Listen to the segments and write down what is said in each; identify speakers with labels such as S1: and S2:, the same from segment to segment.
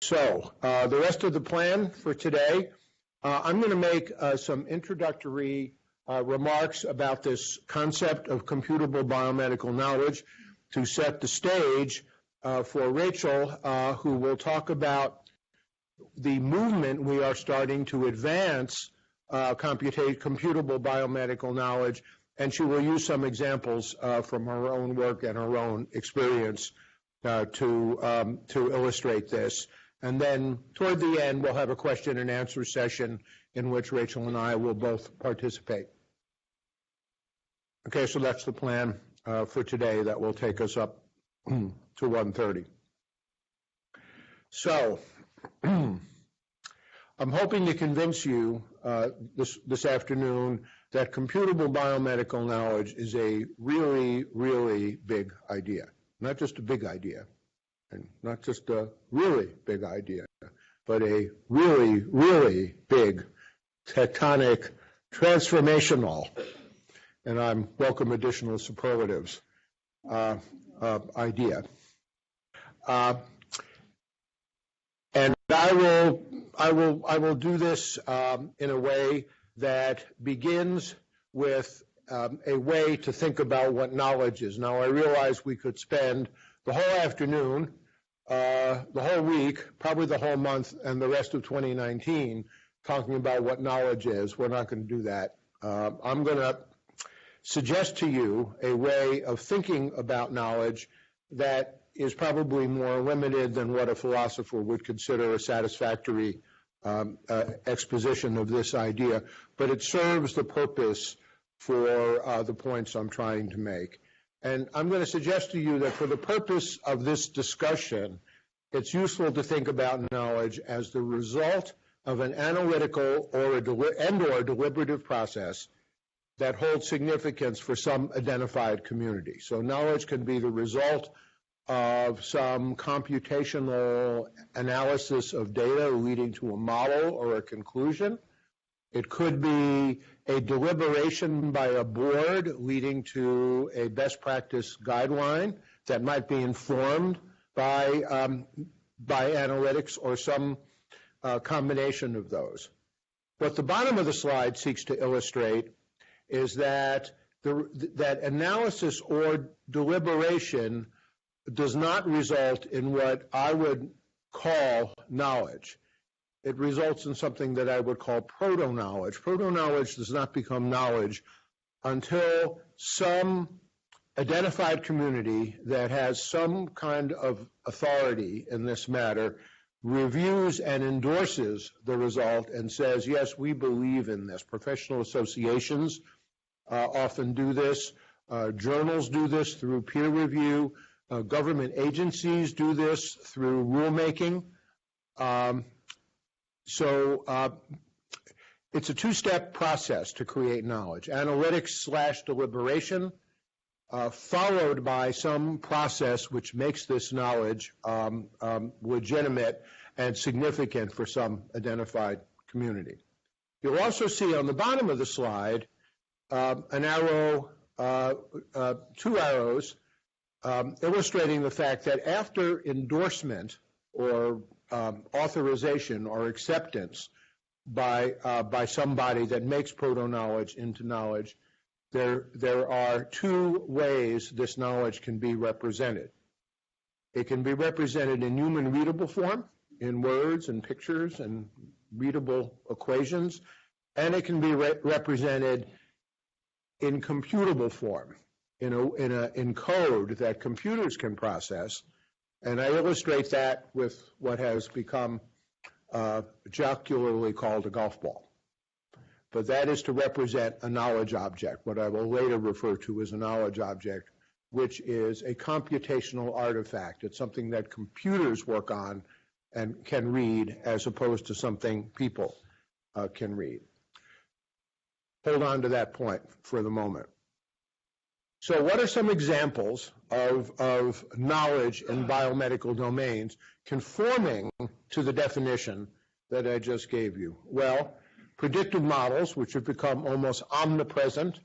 S1: So the rest of the plan for today, I'm going to make some introductory remarks about this concept of computable biomedical knowledge to set the stage for Rachel, who will talk about the movement we are starting to advance computable biomedical knowledge, and she will use some examples from her own work and her own experience to illustrate this. And then toward the end, we'll have a question and answer session in which Rachel and I will both participate. Okay, so that's the plan for today. That will take us up to 1:30. So I'm hoping to convince you this afternoon that computable biomedical knowledge is a really, really big idea. Not just a big idea, and not just a really big idea, but a really, really big, tectonic, transformational, and I'm welcome additional superlatives, idea. And I will do this in a way that begins with a way to think about what knowledge is. Now, I realize we could spend the whole afternoon, the whole week, probably the whole month, and the rest of 2019 talking about what knowledge is. We're not going to do that. I'm going to suggest to you a way of thinking about knowledge that is probably more limited than what a philosopher would consider a satisfactory exposition of this idea, but it serves the purpose for the points I'm trying to make. And I'm going to suggest to you that for the purpose of this discussion, it's useful to think about knowledge as the result of an analytical or deliberative process that holds significance for some identified community. So knowledge can be the result of some computational analysis of data leading to a model or a conclusion. It could be a deliberation by a board leading to a best practice guideline that might be informed by analytics or some combination of those. What the bottom of the slide seeks to illustrate is that that analysis or deliberation does not result in what I would call knowledge. It results in something that I would call proto-knowledge. Proto-knowledge does not become knowledge until some identified community that has some kind of authority in this matter reviews and endorses the result and says, yes, we believe in this. Professional associations often do this. Journals do this through peer review. Government agencies do this through rulemaking. So it's a two-step process to create knowledge. Analytics/deliberation, followed by some process which makes this knowledge legitimate and significant for some identified community. You'll also see on the bottom of the slide an arrow, two arrows, illustrating the fact that after endorsement or authorization or acceptance by somebody that makes proto-knowledge into knowledge, there are two ways this knowledge can be represented. It can be represented in human readable form, in words and pictures and readable equations, and it can be represented in computable form, in code that computers can process. And I illustrate that with what has become jocularly called a golf ball. But that is to represent a knowledge object, what I will later refer to as a knowledge object, which is a computational artifact. It's something that computers work on and can read as opposed to something people can read. Hold on to that point for the moment. So what are some examples of knowledge in biomedical domains conforming to the definition that I just gave you? Well, predictive models, which have become almost omnipresent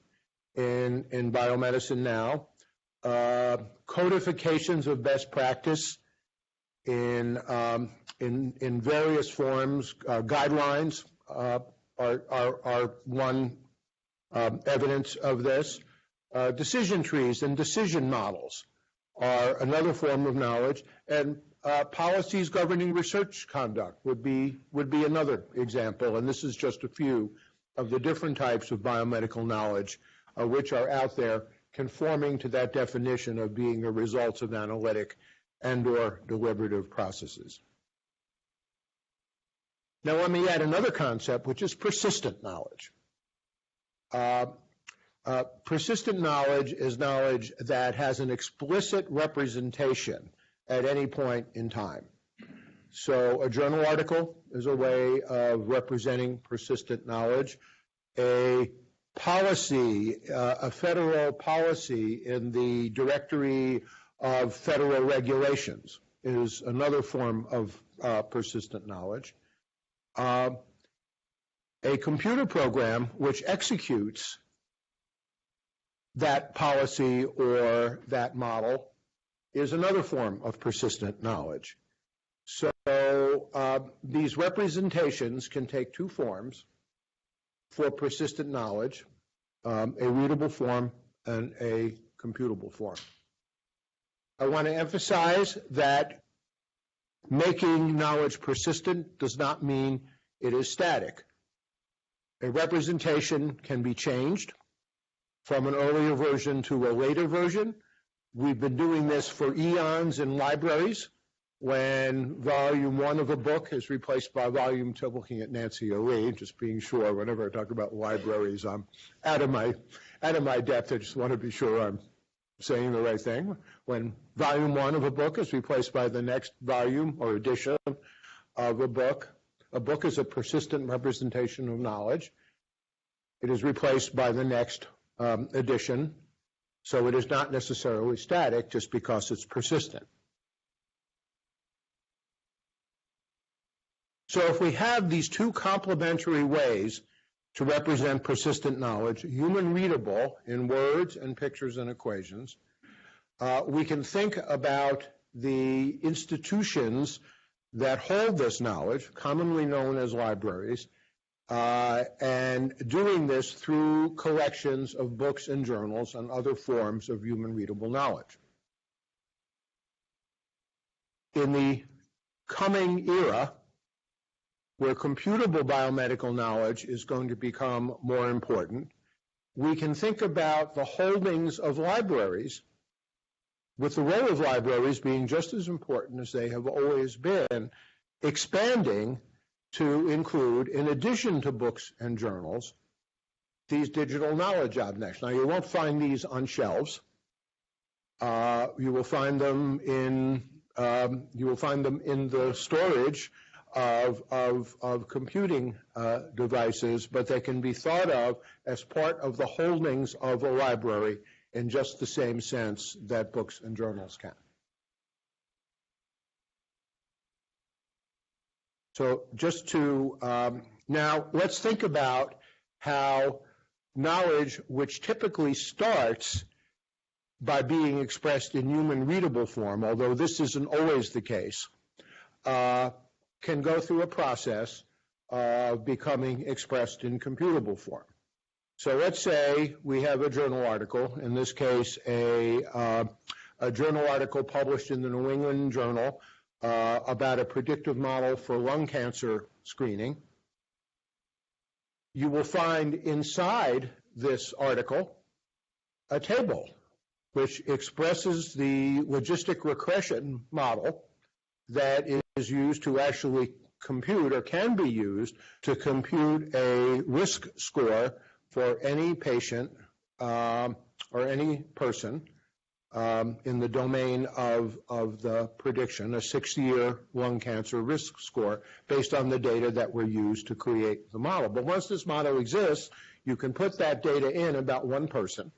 S1: in biomedicine now, codifications of best practice, in various forms. Guidelines are one evidence of this. Decision trees and decision models are another form of knowledge, and policies governing research conduct would be another example. And this is just a few of the different types of biomedical knowledge which are out there, conforming to that definition of being a result of analytic and/or deliberative processes. Now let me add another concept, which is persistent knowledge. Persistent knowledge is knowledge that has an explicit representation at any point in time. So a journal article is a way of representing persistent knowledge. A policy, a federal policy in the directory of federal regulations is another form of persistent knowledge. A computer program which executes that policy or that model is another form of persistent knowledge. So these representations can take two forms for persistent knowledge, a readable form and a computable form. I want to emphasize that making knowledge persistent does not mean it is static. A representation can be changed from an earlier version to a later version. We've been doing this for eons in libraries. When volume 1 of a book is replaced by volume 2, looking at Nancy O'Lee, just being sure whenever I talk about libraries, I'm out of my depth. I just want to be sure I'm saying the right thing. When volume 1 of a book is replaced by the next volume or edition of a book is a persistent representation of knowledge. It is replaced by the next edition, so it is not necessarily static just because it's persistent. So if we have these two complementary ways to represent persistent knowledge, human readable in words and pictures and equations, we can think about the institutions that hold this knowledge, commonly known as libraries, and doing this through collections of books and journals and other forms of human readable knowledge. In the coming era, where computable biomedical knowledge is going to become more important, we can think about the holdings of libraries, with the role of libraries being just as important as they have always been, expanding to include, in addition to books and journals, these digital knowledge objects. Now, you won't find these on shelves. You will find them in the storage of computing devices, but they can be thought of as part of the holdings of a library in just the same sense that books and journals can. So just to, now let's think about how knowledge, which typically starts by being expressed in human readable form, although this isn't always the case, can go through a process of becoming expressed in computable form. So let's say we have a journal article, in this case a journal article published in the New England Journal about a predictive model for lung cancer screening. You will find inside this article a table which expresses the logistic regression model that is used to actually compute, or can be used to compute, a risk score for any patient or any person in the domain of the prediction, a 6-year lung cancer risk score based on the data that were used to create the model. But once this model exists, you can put that data in about one person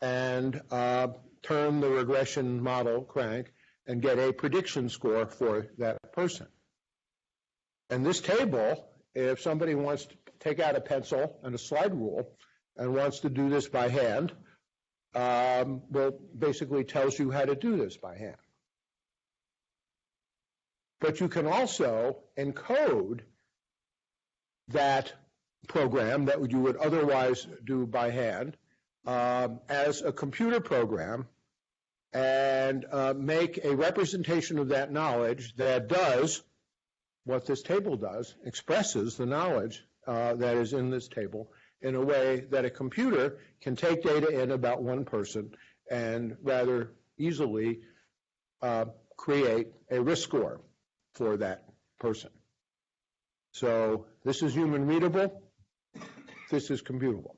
S1: and turn the regression model crank and get a prediction score for that person. And this table, if somebody wants to take out a pencil and a slide rule and wants to do this by hand, well, basically tells you how to do this by hand. But you can also encode that program that you would otherwise do by hand as a computer program and make a representation of that knowledge that does what this table does, expresses the knowledge that is in this table in a way that a computer can take data in about one person and rather easily create a risk score for that person. So this is human readable, this is computable.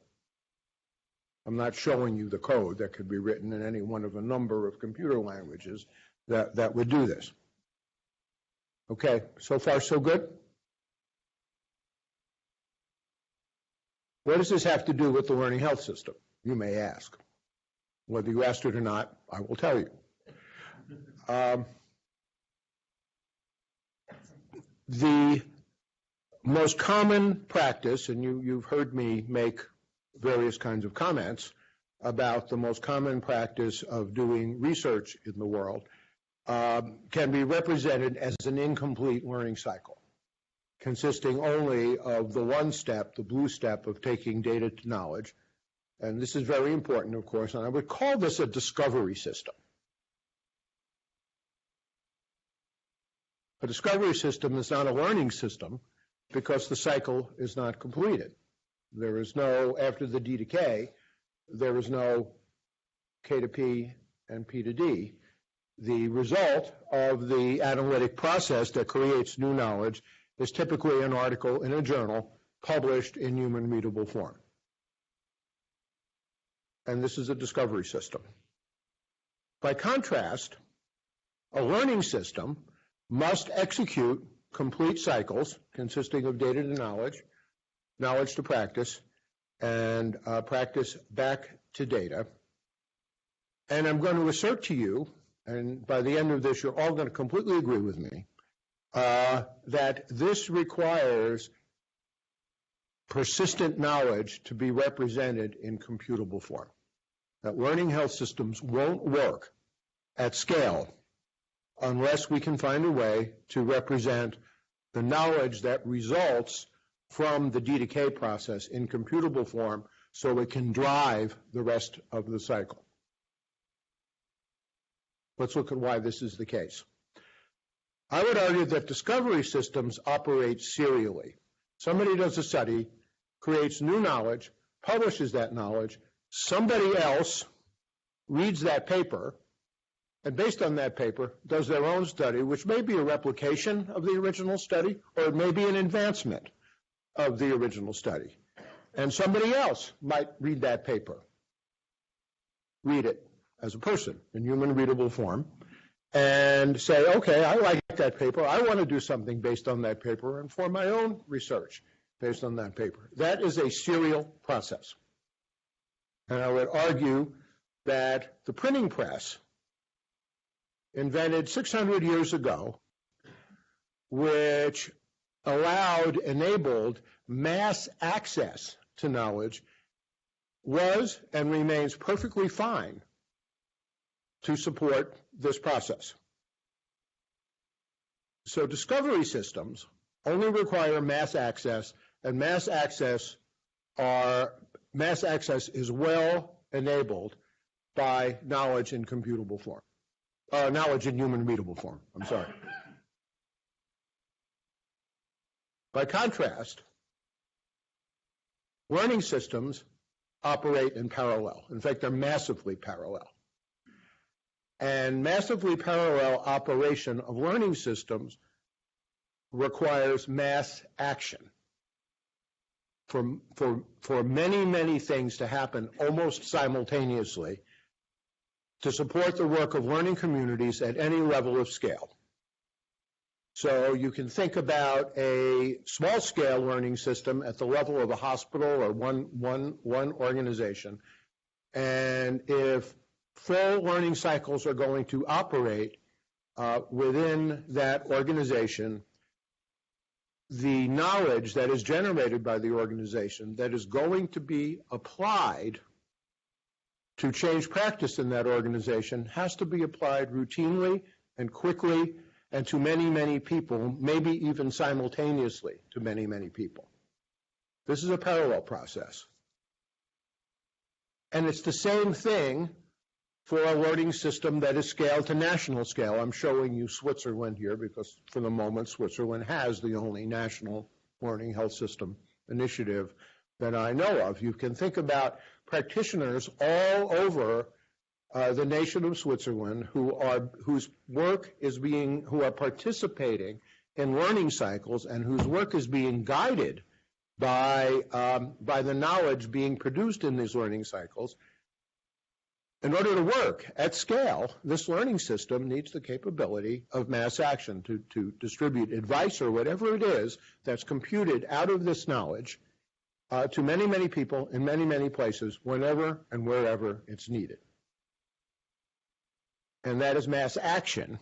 S1: I'm not showing you the code that could be written in any one of a number of computer languages that would do this. Okay, so far so good? What does this have to do with the learning health system, you may ask? Whether you asked it or not, I will tell you. The most common practice, and you've heard me make various kinds of comments about the most common practice of doing research in the world, can be represented as an incomplete learning cycle, consisting only of the one step, the blue step of taking data to knowledge. And this is very important, of course, and I would call this a discovery system. A discovery system is not a learning system because the cycle is not completed. There is no, after the D to K, there is no K to P and P to D. The result of the analytic process that creates new knowledge is typically an article in a journal published in human readable form. And this is a discovery system. By contrast, a learning system must execute complete cycles consisting of data to knowledge, knowledge to practice, and practice back to data. And I'm going to assert to you, and by the end of this you're all going to completely agree with me, that this requires persistent knowledge to be represented in computable form. That learning health systems won't work at scale unless we can find a way to represent the knowledge that results from the D to K process in computable form so it can drive the rest of the cycle. Let's look at why this is the case. I would argue that discovery systems operate serially. Somebody does a study, creates new knowledge, publishes that knowledge, somebody else reads that paper, and based on that paper, does their own study, which may be a replication of the original study, or it may be an advancement of the original study. And somebody else might read that paper, read it as a person in human readable form, and say, okay, I like that paper, I want to do something based on that paper and for my own research based on that paper. That is a serial process. And I would argue that the printing press, invented 600 years ago, which enabled mass access to knowledge, was and remains perfectly fine to support this process. So discovery systems only require mass access, and mass access is well enabled by knowledge in computable form. Knowledge in human readable form, I'm sorry. By contrast, learning systems operate in parallel. In fact, they're massively parallel. And massively parallel operation of learning systems requires mass action for many, many things to happen almost simultaneously to support the work of learning communities at any level of scale. So you can think about a small-scale learning system at the level of a hospital or one organization, and if full learning cycles are going to operate within that organization, the knowledge that is generated by the organization that is going to be applied to change practice in that organization has to be applied routinely and quickly and to many, many people, maybe even simultaneously to many, many people. This is a parallel process. And it's the same thing for a learning system that is scaled to national scale. I'm showing you Switzerland here because for the moment Switzerland has the only national learning health system initiative that I know of. You can think about practitioners all over the nation of Switzerland who are participating in learning cycles and whose work is being guided by the knowledge being produced in these learning cycles. In order to work at scale, this learning system needs the capability of mass action to distribute advice or whatever it is that's computed out of this knowledge to many, many people in many, many places, whenever and wherever it's needed. And that is mass action.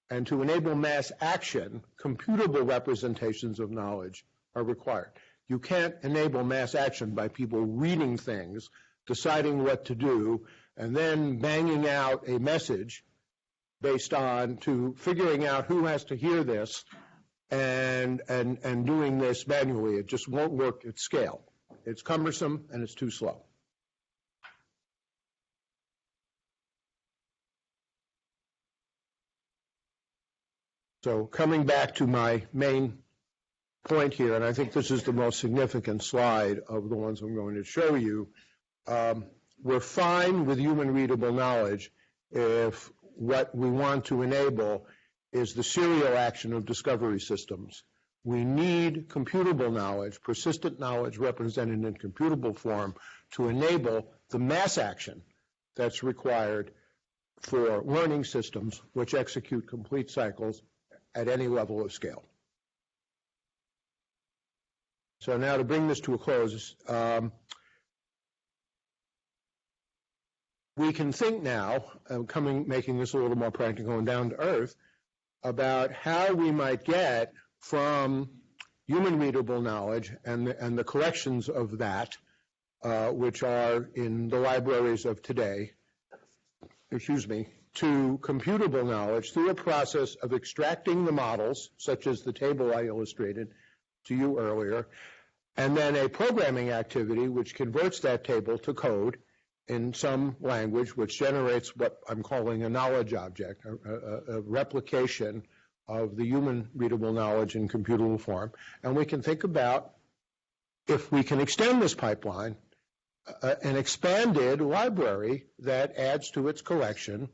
S1: And to enable mass action, computable representations of knowledge are required. You can't enable mass action by people reading things, deciding what to do, and then banging out a message based on figuring out who has to hear this and doing this manually. It just won't work at scale. It's cumbersome and it's too slow. So coming back to my main point here, and I think this is the most significant slide of the ones I'm going to show you, we're fine with human readable knowledge if what we want to enable is the serial action of discovery systems. We need computable knowledge, persistent knowledge represented in computable form to enable the mass action that's required for learning systems which execute complete cycles at any level of scale. So now to bring this to a close, we can think now, making this a little more practical and down to earth, about how we might get from human readable knowledge and the collections of that, which are in the libraries of today, to computable knowledge through a process of extracting the models, such as the table I illustrated to you earlier, and then a programming activity which converts that table to code in some language which generates what I'm calling a knowledge object, a replication of the human readable knowledge in computable form. And we can think about, if we can extend this pipeline, an expanded library that adds to its collections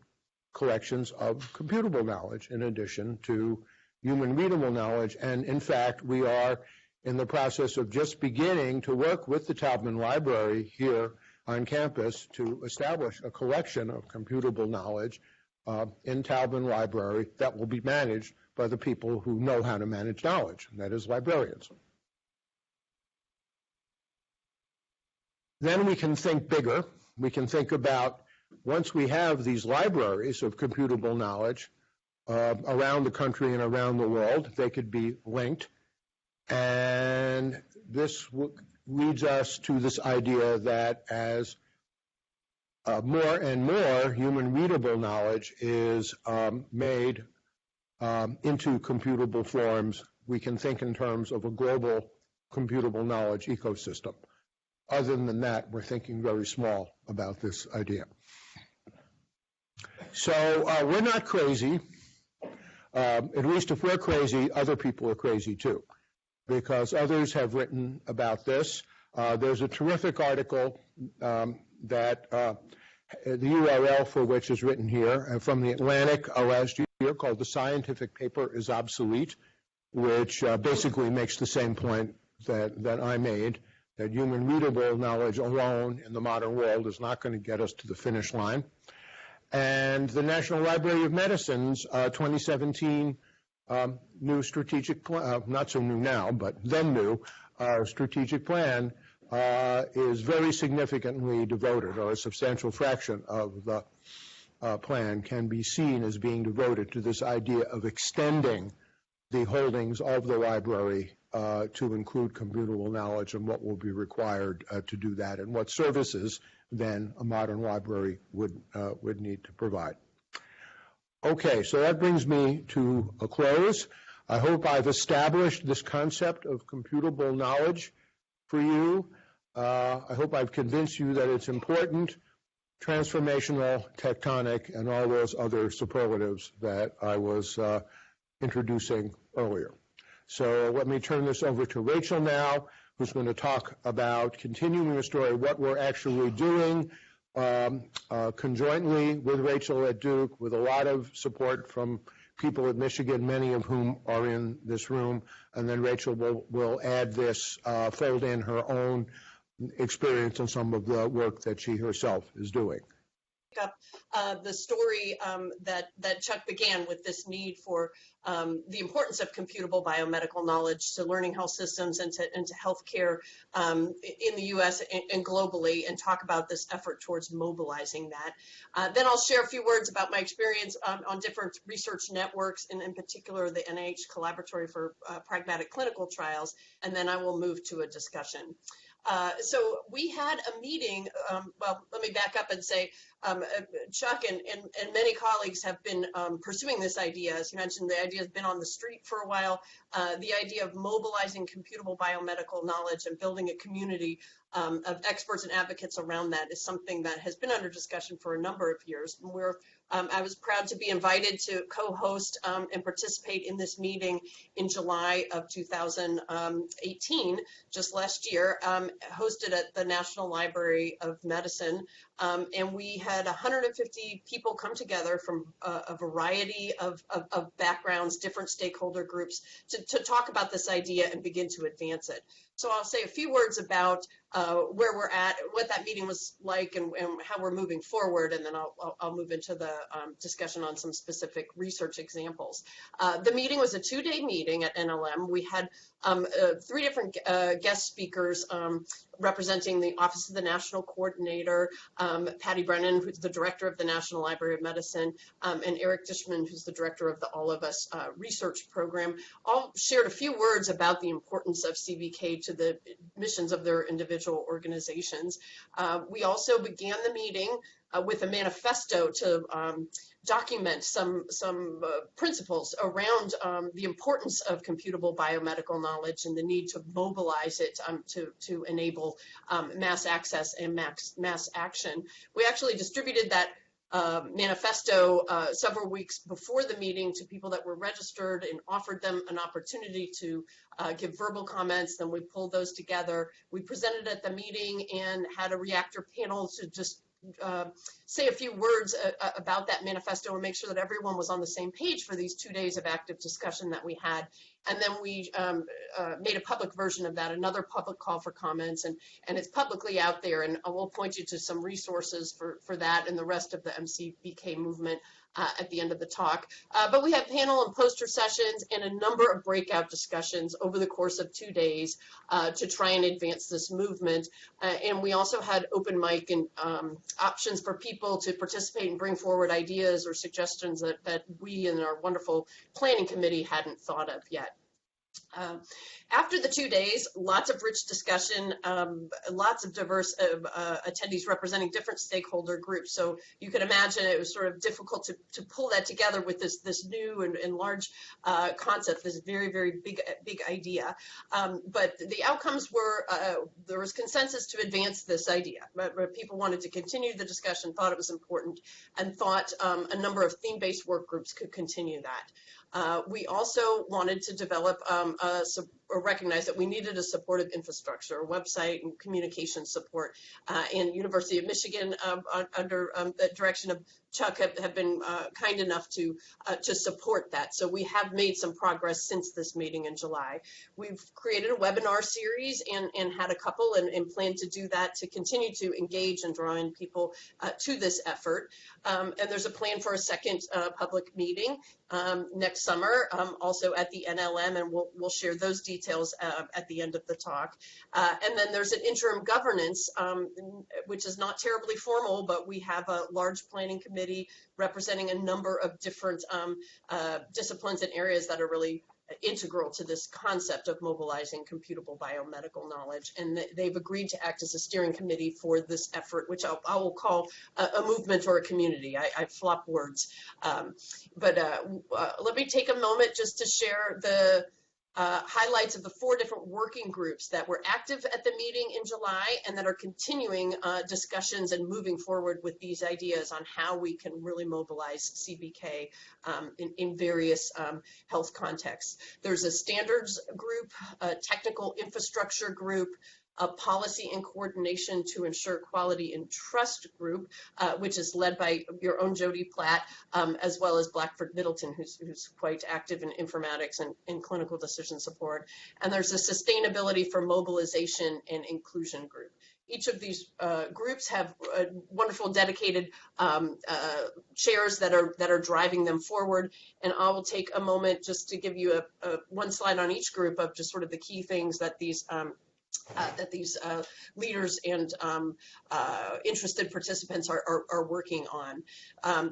S1: of computable knowledge in addition to human readable knowledge. And in fact, we are in the process of just beginning to work with the Taubman Library here on campus to establish a collection of computable knowledge in Taubman Library that will be managed by the people who know how to manage knowledge, and that is librarians. Then we can think bigger. We can think about, once we have these libraries of computable knowledge around the country and around the world, they could be linked. And this leads us to this idea that as more and more human readable knowledge is made into computable forms, we can think in terms of a global computable knowledge ecosystem. Other than that, we're thinking very small about this idea. So we're not crazy. At least if we're crazy, other people are crazy too, because others have written about this. There's a terrific article that the URL for which is written here from the Atlantic last year called "The Scientific Paper is Obsolete," which basically makes the same point that I made, that human readable knowledge alone in the modern world is not going to get us to the finish line. And the National Library of Medicine's 2017 new strategic plan, not so new now, but then new, strategic plan is very significantly devoted, or a substantial fraction of the plan can be seen as being devoted to this idea of extending the holdings of the library to include computable knowledge and what will be required to do that, and what services then a modern library would need to provide. Okay, so that brings me to a close. I hope I've established this concept of computable knowledge for you. I hope I've convinced you that it's important, transformational, tectonic, and all those other superlatives that I was introducing earlier. So let me turn this over to Rachel now, who's going to talk about continuing the story, what we're actually doing conjointly with Rachel at Duke, with a lot of support from people at Michigan, many of whom are in this room, and then Rachel will add this, fold in her own experience and some of the work that she herself is doing.
S2: Up the story that Chuck began with, this need for the importance of computable biomedical knowledge to learning health systems and to healthcare in the U.S. and globally, and talk about this effort towards mobilizing that. Then I'll share a few words about my experience on different research networks, and in particular the LHS Collaboratory for Pragmatic Clinical Trials, and then I will move to a discussion. So we had a meeting, well, let me back up and say, Chuck and many colleagues have been pursuing this idea. As you mentioned, the idea has been on the street for a while. The idea of mobilizing computable biomedical knowledge and building a community of experts and advocates around that is something that has been under discussion for a number of years. And I was proud to be invited to co-host and participate in this meeting in July of 2018, just last year, hosted at the National Library of Medicine. And we had 150 people come together from a variety of backgrounds, different stakeholder groups, to talk about this idea and begin to advance it. So I'll say a few words about where we're at, what that meeting was like, and how we're moving forward, and then I'll move into the discussion on some specific research examples. The meeting was a 2-day meeting at NLM. We had 3 different guest speakers representing the Office of the National Coordinator, Patty Brennan, who's the director of the National Library of Medicine, and Eric Dishman, who's the director of the All of Us research program. All shared a few words about the importance of CBK to the missions of their individual organizations. We also began the meeting with a manifesto to document some principles around the importance of computable biomedical knowledge and the need to mobilize it to enable mass access and mass action. We actually distributed that manifesto several weeks before the meeting to people that were registered and offered them an opportunity to give verbal comments. Then we pulled those together. We presented at the meeting and had a reactor panel to just say a few words about that manifesto and make sure that everyone was on the same page for these 2 days of active discussion that we had. And then we made a public version of that, another public call for comments, and it's publicly out there, and I will point you to some resources for that and the rest of the MCBK movement at the end of the talk. But we have panel and poster sessions and a number of breakout discussions over the course of 2 days to try and advance this movement. And we also had open mic and options for people to participate and bring forward ideas or suggestions that we and our wonderful planning committee hadn't thought of yet. After the 2 days, lots of rich discussion, lots of diverse attendees representing different stakeholder groups. So you can imagine it was sort of difficult to pull that together with this new and large concept, this very, very big idea. But the outcomes were, there was consensus to advance this idea. People wanted to continue the discussion, thought it was important, and thought a number of theme-based work groups could continue that. We also wanted to develop or recognize that we needed a supportive infrastructure, a website and communication support. And University of Michigan, under the direction of Chuck, have been kind enough to support that. So we have made some progress since this meeting in July. We've created a webinar series and had a couple and plan to do that to continue to engage and draw in people to this effort. And there's a plan for a second public meeting next summer, also at the NLM, and we'll share those details at the end of the talk. And then there's an interim governance, which is not terribly formal, but we have a large planning committee representing a number of different disciplines and areas that are really integral to this concept of mobilizing computable biomedical knowledge. And they've agreed to act as a steering committee for this effort, which I will call a movement or a community. I flop words. But let me take a moment just to share the highlights of the 4 different working groups that were active at the meeting in July and that are continuing discussions and moving forward with these ideas on how we can really mobilize CBK in various health contexts. There's a standards group, a technical infrastructure group, a policy and coordination to ensure quality and trust group, which is led by your own Jody Platt, as well as Blackford Middleton, who's quite active in informatics and in clinical decision support. And there's a sustainability for mobilization and inclusion group. Each of these groups have wonderful dedicated chairs that are driving them forward. And I will take a moment just to give you one slide on each group of just sort of the key things that these leaders and interested participants are working on.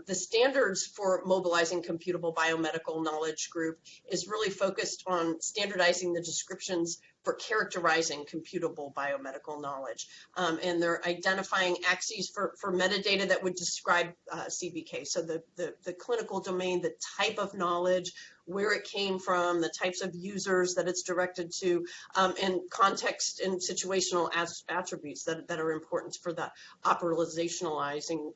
S2: The standards for mobilizing computable biomedical knowledge group is really focused on standardizing the descriptions for characterizing computable biomedical knowledge. And they're identifying axes for metadata that would describe CBK. So the clinical domain, the type of knowledge, where it came from, the types of users that it's directed to, and context and situational attributes that are important for the operationalizing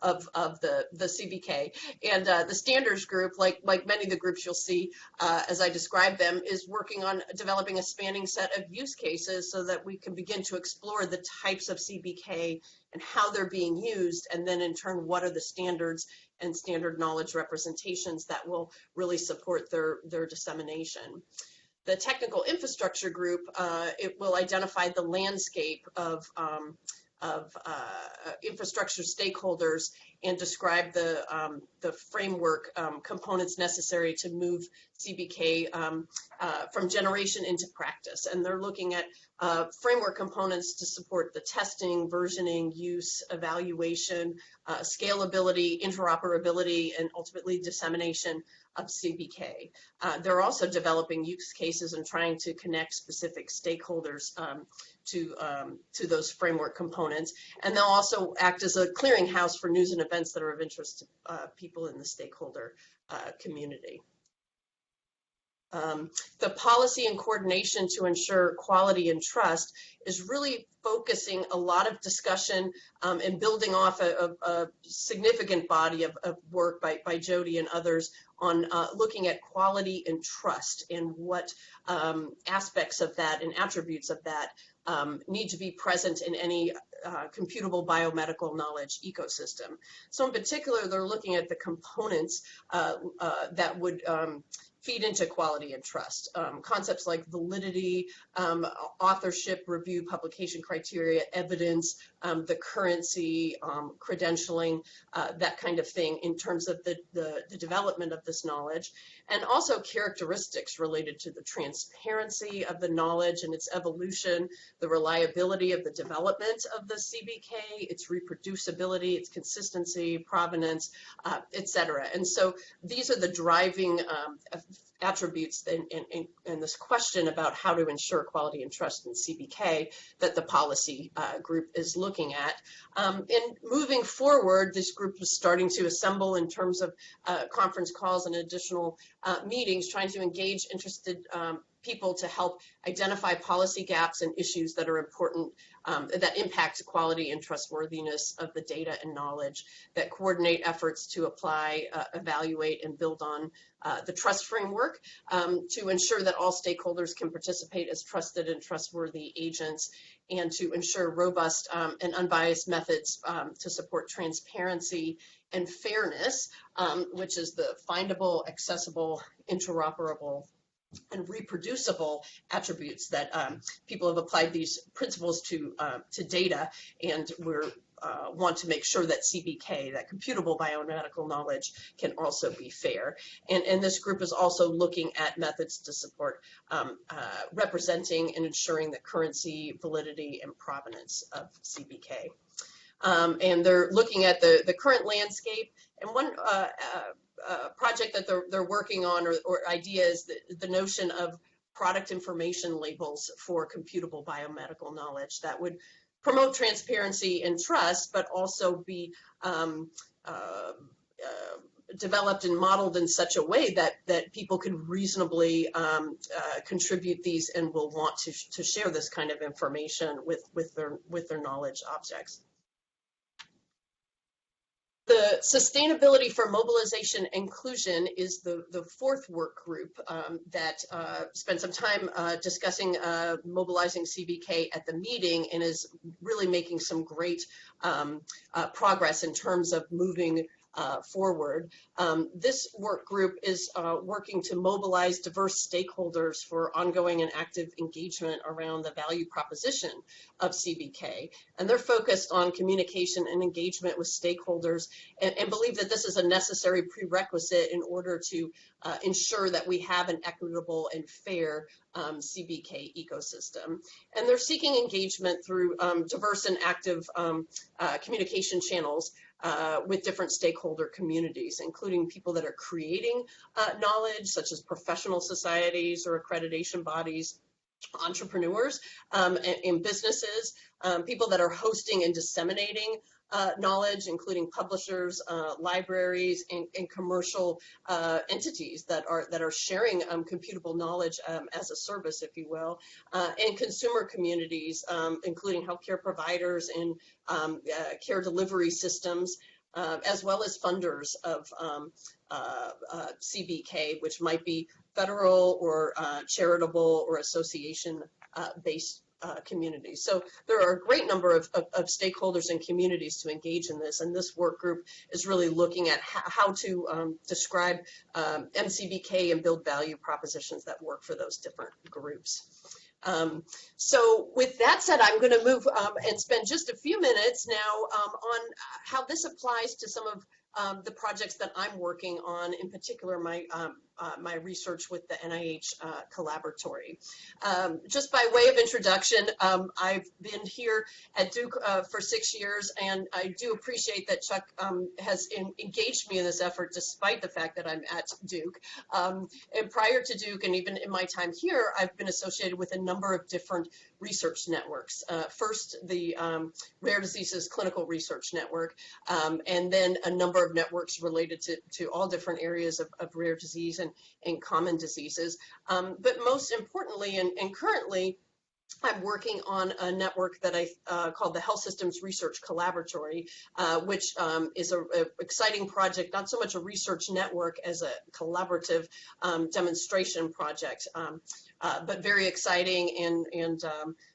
S2: of the CBK. And the standards group, like many of the groups you'll see as I describe them, is working on developing a spanning set of use cases so that we can begin to explore the types of CBK and how they're being used, and then in turn, what are the standards and standard knowledge representations that will really support their dissemination. The technical infrastructure group, it will identify the landscape of infrastructure stakeholders and describe the framework components necessary to move CBK from generation into practice. And they're looking at framework components to support the testing, versioning, use, evaluation, scalability, interoperability, and ultimately dissemination of CBK. They're also developing use cases and trying to connect specific stakeholders to those framework components. And they'll also act as a clearinghouse for news and events that are of interest to people in the stakeholder community. The policy and coordination to ensure quality and trust is really focusing a lot of discussion and building off a significant body of work by Jody and others on looking at quality and trust and what aspects of that and attributes of that need to be present in any computable biomedical knowledge ecosystem. So in particular, they're looking at the components that would feed into quality and trust. Concepts like validity, authorship, review, publication criteria, evidence, the currency, credentialing, that kind of thing in terms of the development of this knowledge, and also characteristics related to the transparency of the knowledge and its evolution, the reliability of the development of the CBK, its reproducibility, its consistency, provenance, et cetera. And so these are the driving attributes in this question about how to ensure quality and trust in CBK that the policy group is looking at. And moving forward, this group is starting to assemble in terms of conference calls and additional meetings, trying to engage interested people to help identify policy gaps and issues that are important, that impact quality and trustworthiness of the data and knowledge, that coordinate efforts to apply, evaluate, and build on the trust framework to ensure that all stakeholders can participate as trusted and trustworthy agents, and to ensure robust and unbiased methods to support transparency and fairness, which is the findable, accessible, interoperable, and reproducible attributes that people have applied these principles to data, and we're want to make sure that CBK, that computable biomedical knowledge, can also be fair. And this group is also looking at methods to support representing and ensuring the currency, validity, and provenance of CBK. And they're looking at the current landscape, and one project project that they're working on, or idea, is the notion of product information labels for computable biomedical knowledge that would promote transparency and trust, but also be developed and modeled in such a way that people can reasonably contribute these and will want to share this kind of information with their knowledge objects. The sustainability for mobilization inclusion is the fourth work group that spent some time discussing mobilizing CBK at the meeting, and is really making some great progress in terms of moving forward. This work group is working to mobilize diverse stakeholders for ongoing and active engagement around the value proposition of CBK. And they're focused on communication and engagement with stakeholders, and believe that this is a necessary prerequisite in order to ensure that we have an equitable and fair CBK ecosystem. And they're seeking engagement through diverse and active communication channels with different stakeholder communities, including people that are creating knowledge, such as professional societies or accreditation bodies, entrepreneurs and businesses, people that are hosting and disseminating knowledge, including publishers, libraries, and commercial entities that are sharing computable knowledge as a service, if you will, and consumer communities, including healthcare providers and care delivery systems, as well as funders of CBK, which might be federal or charitable or association based communities. So there are a great number of stakeholders and communities to engage in this, and this work group is really looking at how to describe MCBK and build value propositions that work for those different groups. So with that said, I'm going to move and spend just a few minutes now on how this applies to some of the projects that I'm working on, in particular my my research with the NIH Collaboratory. Just by way of introduction, I've been here at Duke for 6 years, and I do appreciate that Chuck has engaged me in this effort despite the fact that I'm at Duke. And prior to Duke, and even in my time here, I've been associated with a number of different research networks. First, the Rare Diseases Clinical Research Network, and then a number of networks related to all different areas of rare disease and common diseases. But most importantly, and currently, I'm working on a network that I called the Health Systems Research Collaboratory, which is an exciting project, not so much a research network as a collaborative demonstration project, but very exciting and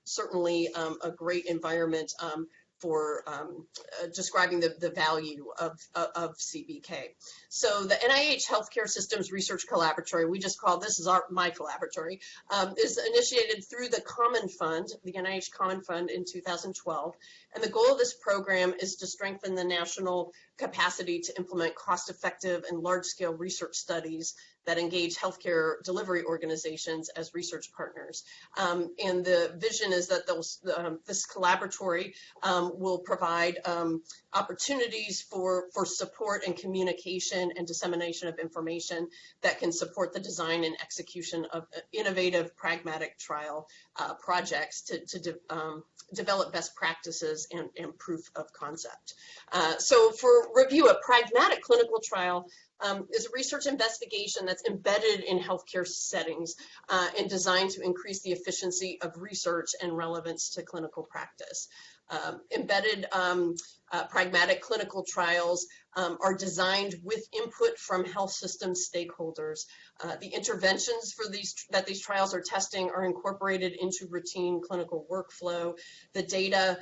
S2: certainly a great environment for describing the value of CBK. So the NIH Healthcare Systems Research Collaboratory, we just call this is my collaboratory, is initiated through the Common Fund, the NIH Common Fund in 2012. And the goal of this program is to strengthen the national capacity to implement cost-effective and large-scale research studies that engage healthcare delivery organizations as research partners. And the vision is that this collaboratory will provide opportunities for support and communication and dissemination of information that can support the design and execution of innovative, pragmatic trial projects to develop best practices and proof of concept. So for review, a pragmatic clinical trial is a research investigation that's embedded in healthcare settings and designed to increase the efficiency of research and relevance to clinical practice. Embedded pragmatic clinical trials are designed with input from health system stakeholders. The interventions for that these trials are testing are incorporated into routine clinical workflow. The data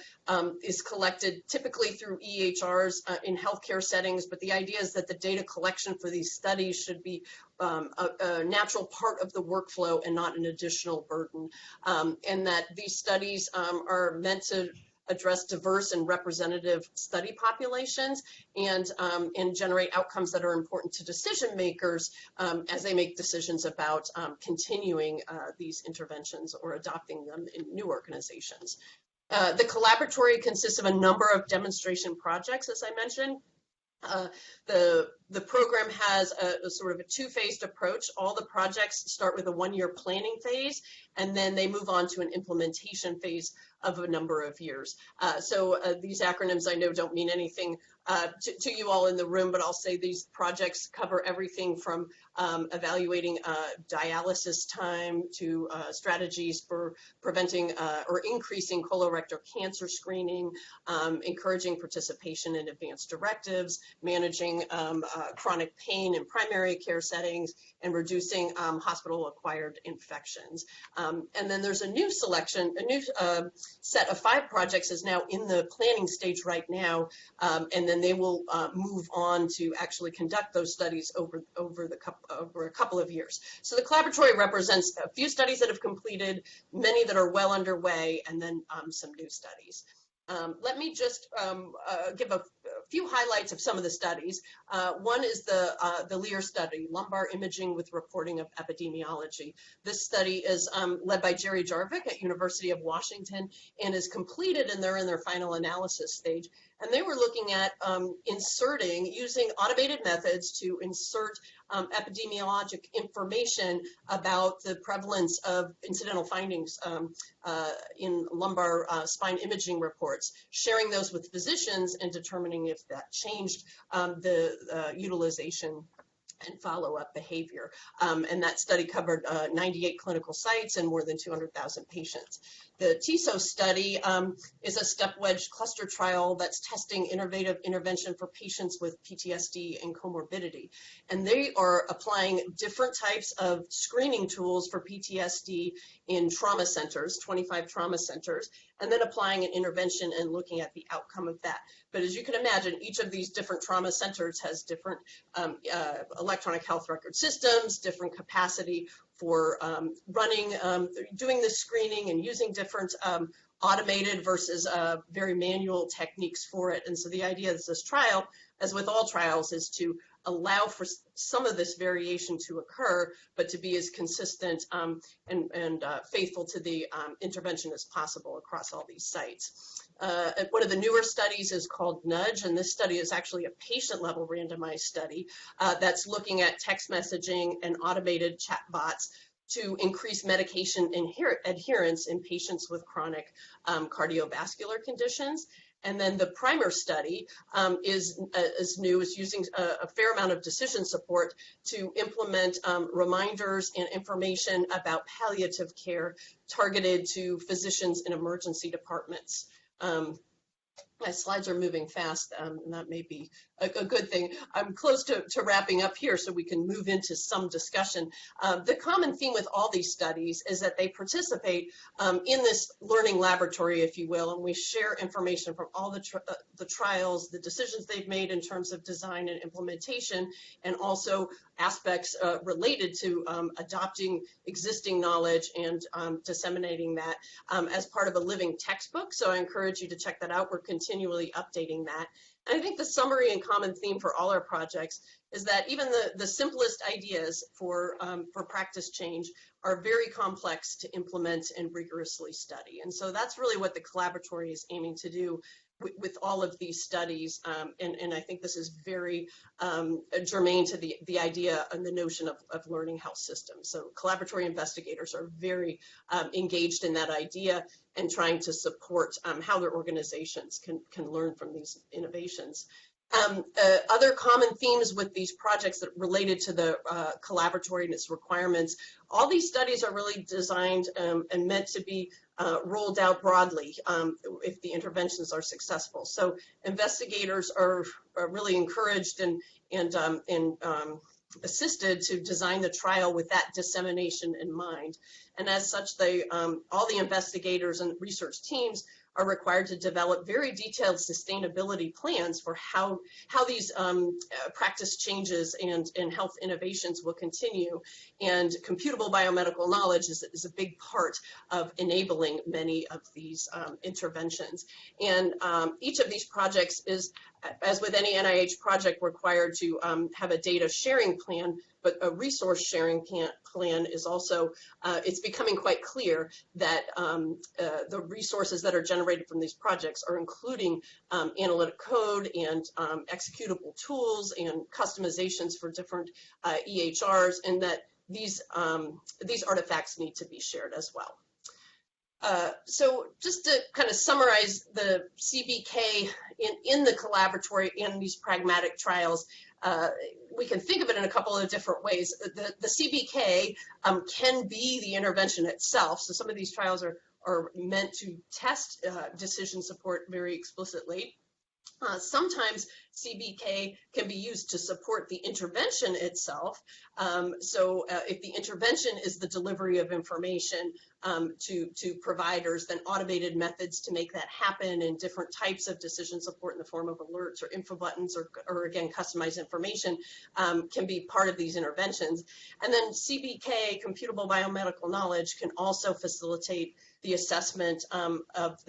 S2: is collected typically through EHRs in healthcare settings, but the idea is that the data collection for these studies should be a natural part of the workflow and not an additional burden, and that these studies are meant to address diverse and representative study populations and generate outcomes that are important to decision makers as they make decisions about continuing these interventions or adopting them in new organizations. The collaboratory consists of a number of demonstration projects, as I mentioned, Uh, the program has a sort of a two-phased approach. All the projects start with a one-year planning phase, and then they move on to an implementation phase of a number of years. So these acronyms I know don't mean anything to you all in the room, but I'll say these projects cover everything from evaluating dialysis time to strategies for preventing or increasing colorectal cancer screening, encouraging participation in advanced directives, managing chronic pain in primary care settings, and reducing hospital-acquired infections. And then there's a new selection, a new set of 5 projects is now in the planning stage right now, and then they will move on to actually conduct those studies over a couple of years. So the collaboratory represents a few studies that have completed, many that are well underway, and then some new studies. Let me just give a few highlights of some of the studies. One is the LEAR study, Lumbar Imaging with Reporting of Epidemiology. This study is led by Jerry Jarvik at University of Washington and is completed, and they're in their final analysis stage. And they were looking at using automated methods to insert epidemiologic information about the prevalence of incidental findings in lumbar spine imaging reports, sharing those with physicians and determining if that changed the utilization and follow-up behavior. And that study covered 98 clinical sites and more than 200,000 patients. The TISO study is a step wedge cluster trial that's testing innovative intervention for patients with PTSD and comorbidity. And they are applying different types of screening tools for PTSD in trauma centers, 25 trauma centers, and then applying an intervention and looking at the outcome of that. But as you can imagine, each of these different trauma centers has different electronic health record systems, different capacity for doing the screening and using different automated versus very manual techniques for it. And so the idea is this trial, as with all trials, is to allow for some of this variation to occur, but to be as consistent and faithful to the intervention as possible across all these sites. One of the newer studies is called Nudge, and this study is actually a patient-level randomized study that's looking at text messaging and automated chatbots to increase medication adherence in patients with chronic cardiovascular conditions. And then the primer study is new, is using a fair amount of decision support to implement reminders and information about palliative care targeted to physicians in emergency departments. My slides are moving fast, and that may be a good thing. I'm close to wrapping up here so we can move into some discussion. The common theme with all these studies is that they participate in this learning laboratory, if you will, and we share information from all the trials, the decisions they've made in terms of design and implementation, and also aspects related to adopting existing knowledge and disseminating that as part of a living textbook. So I encourage you to check that out. We're continually updating that. And I think the summary and common theme for all our projects is that even the simplest ideas for practice change are very complex to implement and rigorously study. And so that's really what the collaboratory is aiming to do with all of these studies, and I think this is very germane to the idea and the notion of learning health systems. So collaboratory investigators are very engaged in that idea and trying to support how their organizations can learn from these innovations. Other common themes with these projects that related to the collaboratory and its requirements, all these studies are really designed and meant to be rolled out broadly if the interventions are successful. So investigators are really encouraged and assisted to design the trial with that dissemination in mind. And as such, all the investigators and research teams are required to develop very detailed sustainability plans for how these practice changes and health innovations will continue. And computable biomedical knowledge is a big part of enabling many of these interventions. And each of these projects is as with any NIH project, required to have a data sharing plan, but a resource sharing plan is also, it's becoming quite clear that the resources that are generated from these projects are including analytic code and executable tools and customizations for different EHRs, and that these artifacts need to be shared as well. So just to kind of summarize the CBK in the collaboratory and these pragmatic trials, we can think of it in a couple of different ways. The CBK can be the intervention itself. So some of these trials are meant to test decision support very explicitly. Sometimes CBK can be used to support the intervention itself. If the intervention is the delivery of information to providers, then automated methods to make that happen and different types of decision support in the form of alerts or info buttons or again, customized information can be part of these interventions. And then CBK, computable biomedical knowledge, can also facilitate the assessment of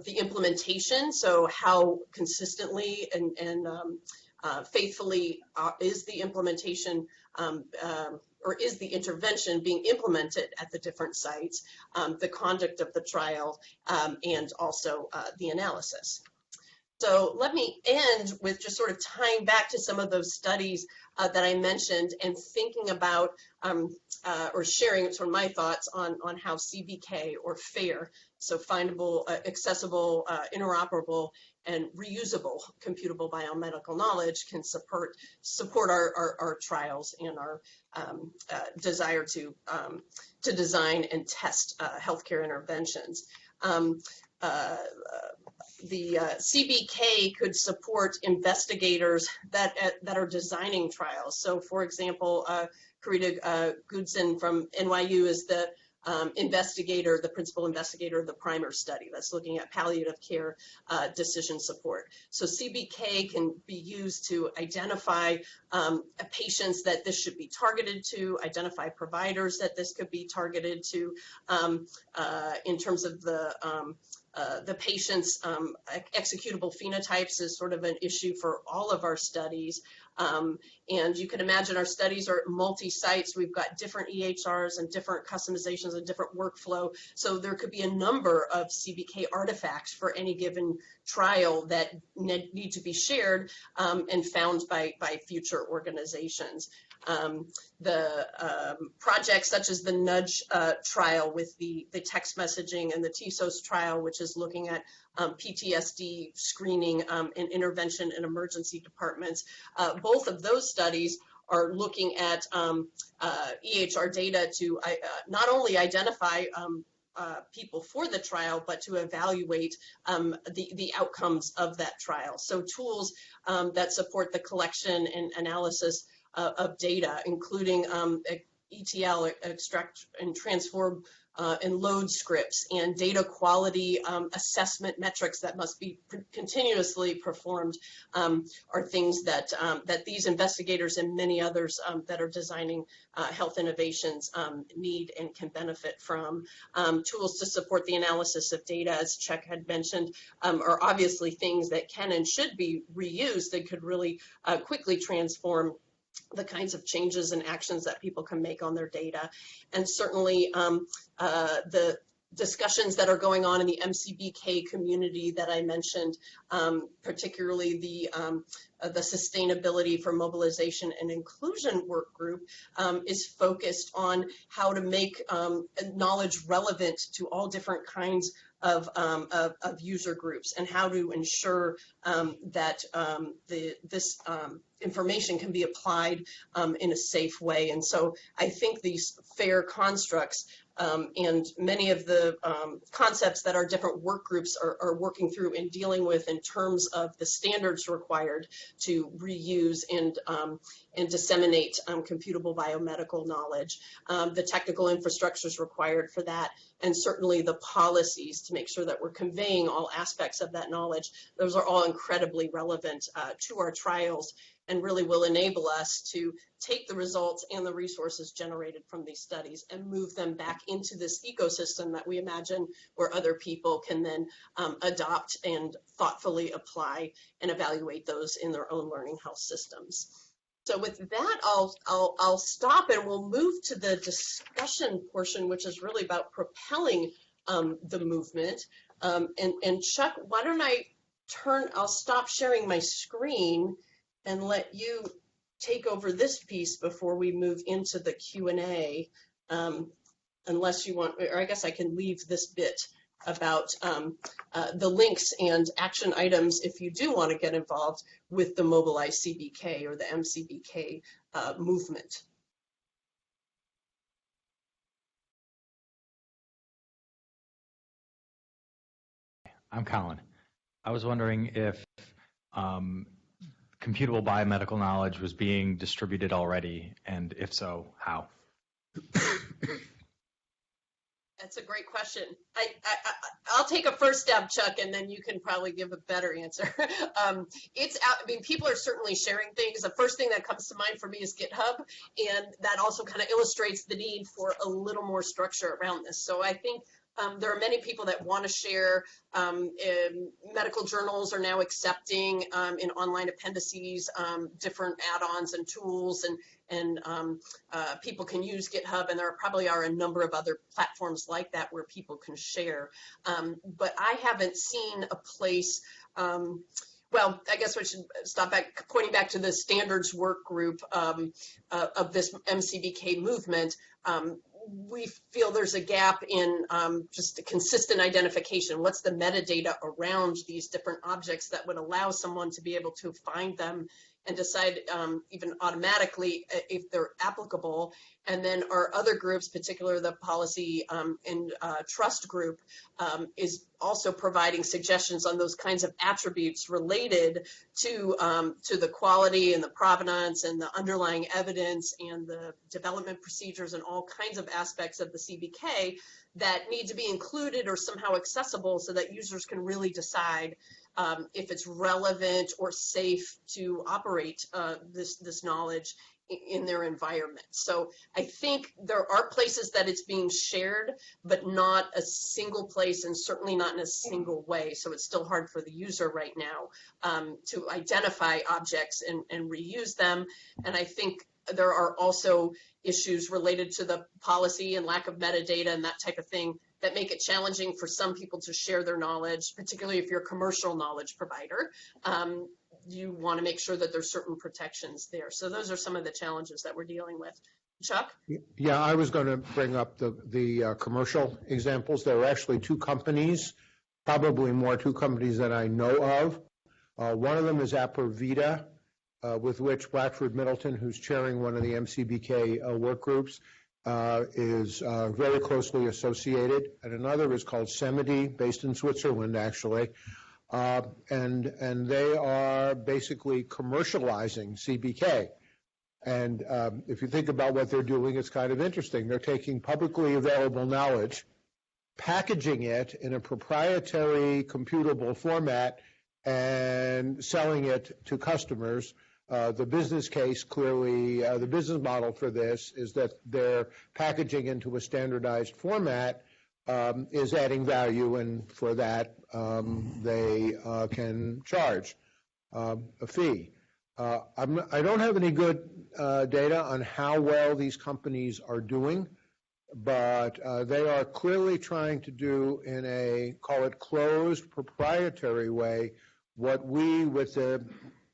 S2: the implementation. So how consistently and faithfully is the implementation or is the intervention being implemented at the different sites, the conduct of the trial, and also the analysis. So let me end with just sort of tying back to some of those studies that I mentioned and thinking about or sharing sort of my thoughts on how CBK or FAIR, so findable, accessible, interoperable, and reusable computable biomedical knowledge can support our trials and our desire to design and test healthcare interventions. The CBK could support investigators that are designing trials. So, for example, Karita Goodson from NYU is the investigator, the principal investigator of the PRIMER study that's looking at palliative care decision support. So CBK can be used to identify patients that this should be targeted to, identify providers that this could be targeted to in terms of the patient's executable phenotypes is sort of an issue for all of our studies. And you can imagine our studies are multi-sites. We've got different EHRs and different customizations and different workflow. So there could be a number of CBK artifacts for any given trial that need to be shared and found by future organizations. The projects such as the NUDGE trial with the text messaging and the TSOS trial, which is looking at PTSD screening and intervention in emergency departments. Both of those studies are looking at EHR data to not only identify people for the trial, but to evaluate the outcomes of that trial. So tools that support the collection and analysis of data, including ETL, extract and transform and load scripts, and data quality assessment metrics that must be continuously performed are things that these investigators and many others that are designing health innovations need and can benefit from. Tools to support the analysis of data, as Chuck had mentioned, are obviously things that can and should be reused that could really quickly transform the kinds of changes and actions that people can make on their data. And certainly the discussions that are going on in the MCBK community that I mentioned, particularly the sustainability for mobilization and inclusion work group is focused on how to make knowledge relevant to all different kinds of user groups and how to ensure that this information can be applied in a safe way. And so I think these FAIR constructs and many of the concepts that our different work groups are working through and dealing with in terms of the standards required to reuse and disseminate computable biomedical knowledge, the technical infrastructures required for that, and certainly the policies to make sure that we're conveying all aspects of that knowledge. Those are all incredibly relevant to our trials and really will enable us to take the results and the resources generated from these studies and move them back into this ecosystem that we imagine, where other people can then adopt and thoughtfully apply and evaluate those in their own learning health systems. So with that, I'll stop, and we'll move to the discussion portion, which is really about propelling the movement. And Chuck, why don't I'll stop sharing my screen and let you take over this piece before we move into the Q&A, unless you want, or I guess I can leave this bit about the links and action items if you do want to get involved with the Mobilize CBK or the MCBK movement.
S3: I'm Colin. I was wondering if computable biomedical knowledge was being distributed already, and if so, how?
S2: That's a great question. I'll take a first stab, Chuck, and then you can probably give a better answer. It's out. I mean, people are certainly sharing things. The first thing that comes to mind for me is GitHub, and that also kind of illustrates the need for a little more structure around this. So I think there are many people that want to share. Medical journals are now accepting in online appendices different add-ons and tools, and people can use GitHub, and there probably are a number of other platforms like that where people can share. But I haven't seen a place, well, I guess we should stop back, pointing back to the standards work group of this MCBK movement. We feel there's a gap in just a consistent identification. What's the metadata around these different objects that would allow someone to be able to find them and decide even automatically if they're applicable? And then our other groups, particularly the policy and trust group, is also providing suggestions on those kinds of attributes related to the quality and the provenance and the underlying evidence and the development procedures and all kinds of aspects of the CBK that need to be included or somehow accessible so that users can really decide if it's relevant or safe to operate this knowledge in their environment. So I think there are places that it's being shared, but not a single place, and certainly not in a single way. So it's still hard for the user right now to identify objects and reuse them. And I think there are also issues related to the policy and lack of metadata and that type of thing that make it challenging for some people to share their knowledge, particularly if you're a commercial knowledge provider. You want to make sure that there's certain protections there. So those are some of the challenges that we're dealing with. Chuck?
S1: Yeah, I was going to bring up the commercial examples. There are actually two companies, probably more, two companies that I know of. One of them is Apervita, with which Blackford Middleton, who's chairing one of the MCBK work groups, is very closely associated. And another is called Semidi, based in Switzerland, actually. And they are basically commercializing CBK. And if you think about what they're doing, it's kind of interesting. They're taking publicly available knowledge, packaging it in a proprietary computable format, and selling it to customers. The business case, clearly, the business model for this is that they're packaging into a standardized format is adding value, and for that they can charge a fee. I don't have any good data on how well these companies are doing, but they are clearly trying to do in a, call it, closed proprietary way what we with the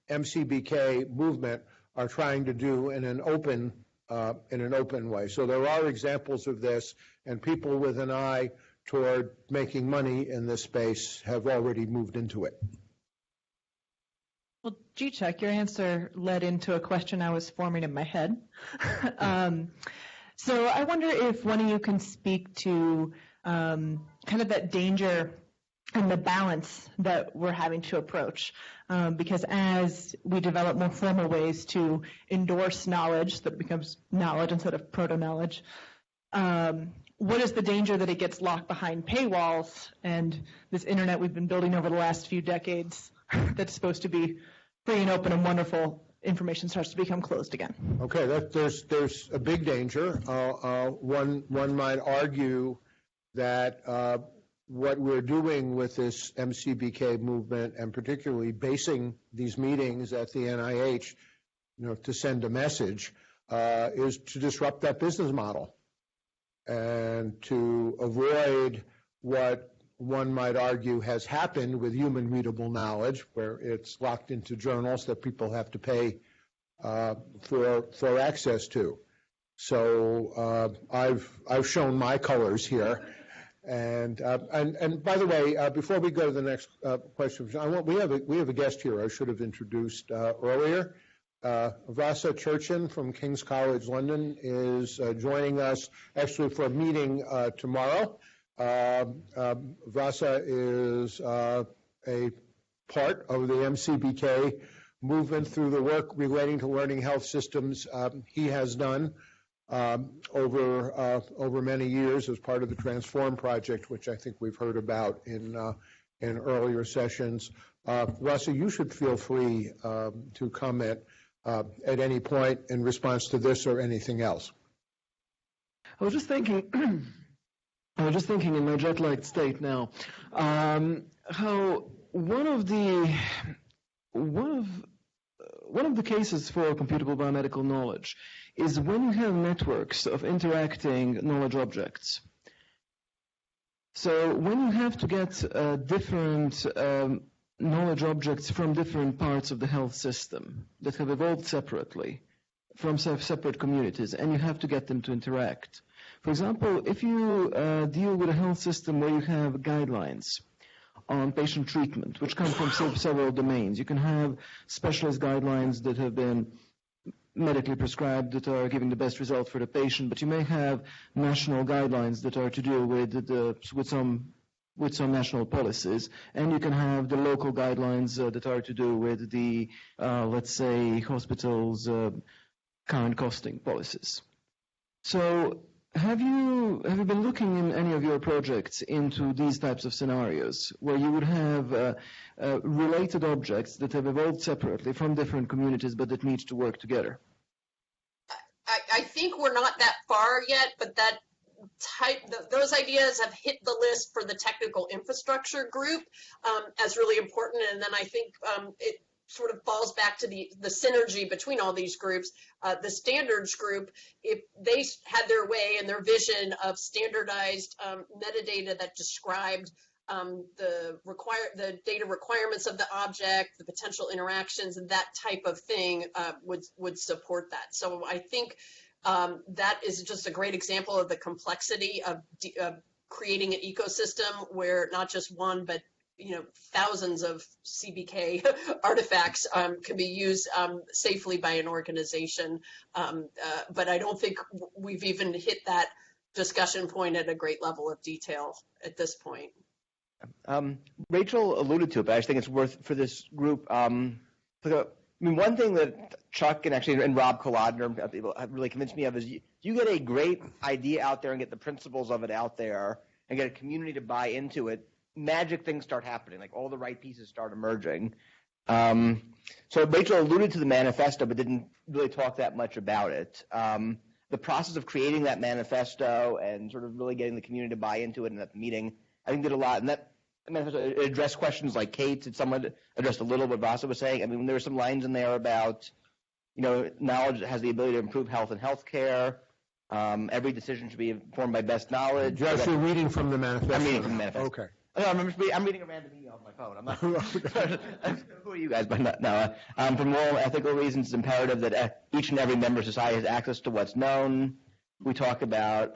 S1: MCBK movement are trying to do in an open way. So there are examples of this, and people with an eye toward making money in this space have already moved into it.
S4: Well, G-Chuck, your answer led into a question I was forming in my head. So I wonder if one of you can speak to kind of that danger and the balance that we're having to approach. Because as we develop more formal ways to endorse knowledge that becomes knowledge instead of proto-knowledge, what is the danger that it gets locked behind paywalls and this internet we've been building over the last few decades that's supposed to be free and open and wonderful information starts to become closed again.
S1: Okay, there's a big danger. One might argue that what we're doing with this MCBK movement, and particularly basing these meetings at the NIH, to send a message, is to disrupt that business model and to avoid what one might argue has happened with human readable knowledge, where it's locked into journals that people have to pay for access to. So I've shown my colors here, and by the way, before we go to the next question, we have a guest here I should have introduced earlier. Vasa Churchin from King's College London is joining us actually for a meeting tomorrow. Vasa is a part of the MCBK movement through the work relating to learning health systems he has done over many years as part of the Transform project, which I think we've heard about in earlier sessions. Vasa, you should feel free to comment at any point in response to this or anything else.
S5: I was just thinking in my jet-lagged state now, how one of the cases for computable biomedical knowledge is when you have networks of interacting knowledge objects. So when you have to get different knowledge objects from different parts of the health system that have evolved separately from separate communities, and you have to get them to interact. For example, if you deal with a health system where you have guidelines on patient treatment, which come from several domains, you can have specialist guidelines that have been medically prescribed that are giving the best result for the patient, but you may have national guidelines that are to do with some national policies, and you can have the local guidelines that are to do with the, let's say, hospitals' current costing policies. So have you been looking in any of your projects into these types of scenarios where you would have related objects that have evolved separately from different communities but that need to work together?
S2: I think we're not that far yet, but those ideas have hit the list for the technical infrastructure group as really important. And then I think it sort of falls back to the synergy between all these groups. The standards group, if they had their way and their vision of standardized metadata that described the data requirements of the object, the potential interactions, and that type of thing would support that. So I think that is just a great example of the complexity of creating an ecosystem where not just one, but thousands of CBK artifacts can be used safely by an organization. But I don't think we've even hit that discussion point at a great level of detail at this point.
S6: Rachel alluded to it, but I just think it's worth for this group. One thing that Chuck and Rob Kolodner have really convinced me of is you get a great idea out there and get the principles of it out there and get a community to buy into it, magic things start happening, like all the right pieces start emerging. So Rachel alluded to the manifesto but didn't really talk that much about it. The process of creating that manifesto and sort of really getting the community to buy into it in that meeting, I think did a lot. And that manifesto addressed questions like Kate's and someone addressed a little what Vasa was saying. I mean, there were some lines in there about, knowledge that has the ability to improve health and healthcare. Every decision should be informed by best knowledge.
S1: Josh, you're reading from the manifesto.
S6: I'm reading from the manifesto.
S1: Okay.
S6: I'm reading a random email on my phone. I'm not. Who are you guys? But no. For moral and ethical reasons, it's imperative that each and every member of society has access to what's known. We talk about,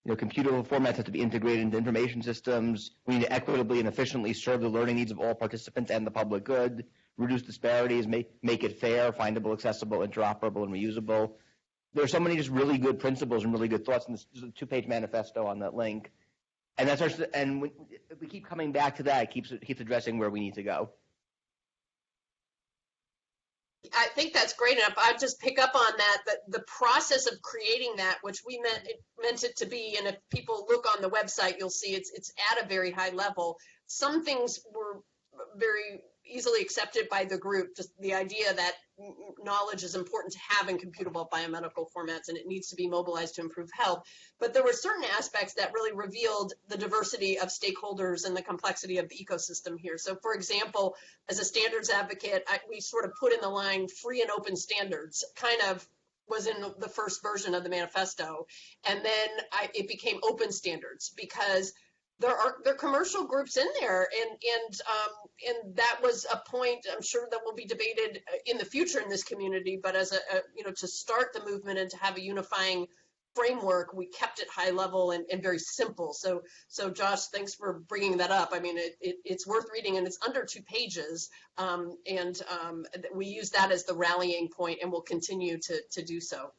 S6: computable formats have to be integrated into information systems. We need to equitably and efficiently serve the learning needs of all participants and the public good. Reduce disparities, make it fair, findable, accessible, interoperable, and reusable. There are so many just really good principles and really good thoughts in this 2-page manifesto on that link. And we keep coming back to that. It keeps addressing where we need to go.
S2: I think that's great enough. I'd just pick up on that the process of creating that, which we meant it to be, and if people look on the website, you'll see it's at a very high level. Some things were very easily accepted by the group, just the idea that knowledge is important to have in computable biomedical formats and it needs to be mobilized to improve health. But there were certain aspects that really revealed the diversity of stakeholders and the complexity of the ecosystem here. So for example, as a standards advocate, we sort of put in the line free and open standards, kind of was in the first version of the manifesto. And then it became open standards because there are commercial groups in there, and that was a point I'm sure that will be debated in the future in this community. But as to start the movement and to have a unifying framework, we kept it high level and very simple. So Josh, thanks for bringing that up. I mean, it's worth reading, and it's under 2 pages, and we use that as the rallying point, and we'll continue to do so.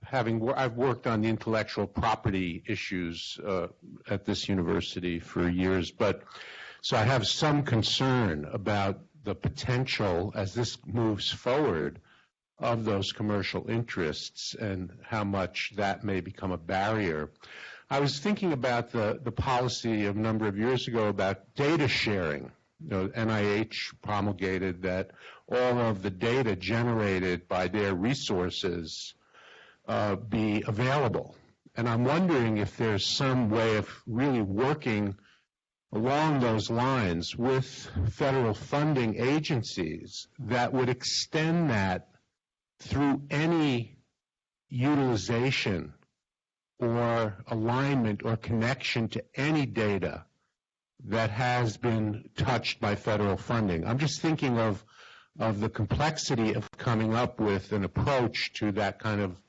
S7: I've worked on the intellectual property issues at this university for years, so I have some concern about the potential as this moves forward of those commercial interests and how much that may become a barrier. I was thinking about the policy of a number of years ago about data sharing. NIH promulgated that all of the data generated by their resources be available. And I'm wondering if there's some way of really working along those lines with federal funding agencies that would extend that through any utilization or alignment or connection to any data that has been touched by federal funding. I'm just thinking of the complexity of coming up with an approach to that kind of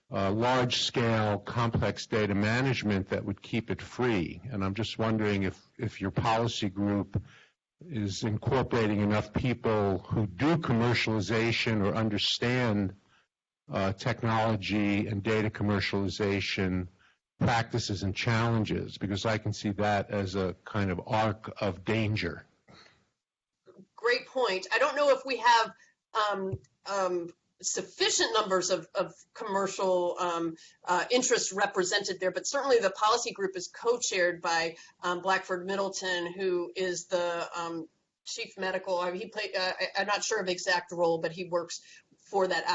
S7: large-scale, complex data management that would keep it free. And I'm just wondering if your policy group is incorporating enough people who do commercialization or understand technology and data commercialization practices and challenges, because I can see that as a kind of arc of danger.
S2: Great point. I don't know if we have sufficient numbers of commercial interests represented there, but certainly the policy group is co-chaired by Blackford Middleton, who is the chief medical. I mean, he played. I'm not sure of the exact role, but he works for that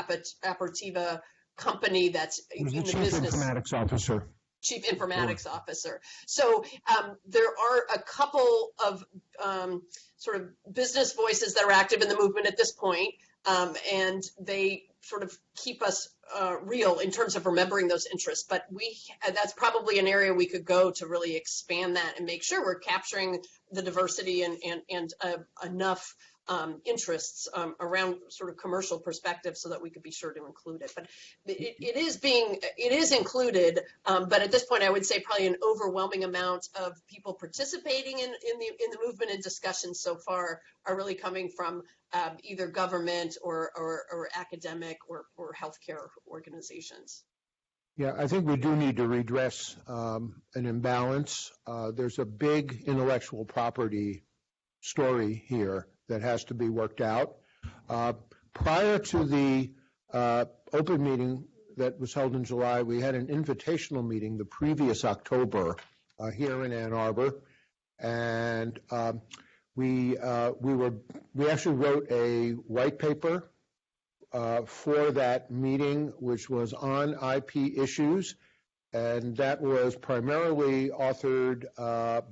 S2: Apertiva company that's in the business.
S1: Chief informatics officer.
S2: Chief informatics officer. So there are a couple of sort of business voices that are active in the movement at this point. And they sort of keep us real in terms of remembering those interests. But that's probably an area we could go to really expand that and make sure we're capturing the diversity and enough interests around sort of commercial perspective so that we could be sure to include it. But it is included, but at this point I would say probably an overwhelming amount of people participating in the movement and discussions so far are really coming from either government or academic or healthcare organizations.
S1: Yeah, I think we do need to redress an imbalance. There's a big intellectual property story here that has to be worked out. Prior to the open meeting that was held in July, we had an invitational meeting the previous October here in Ann Arbor, and we actually wrote a white paper for that meeting, which was on IP issues, and that was primarily authored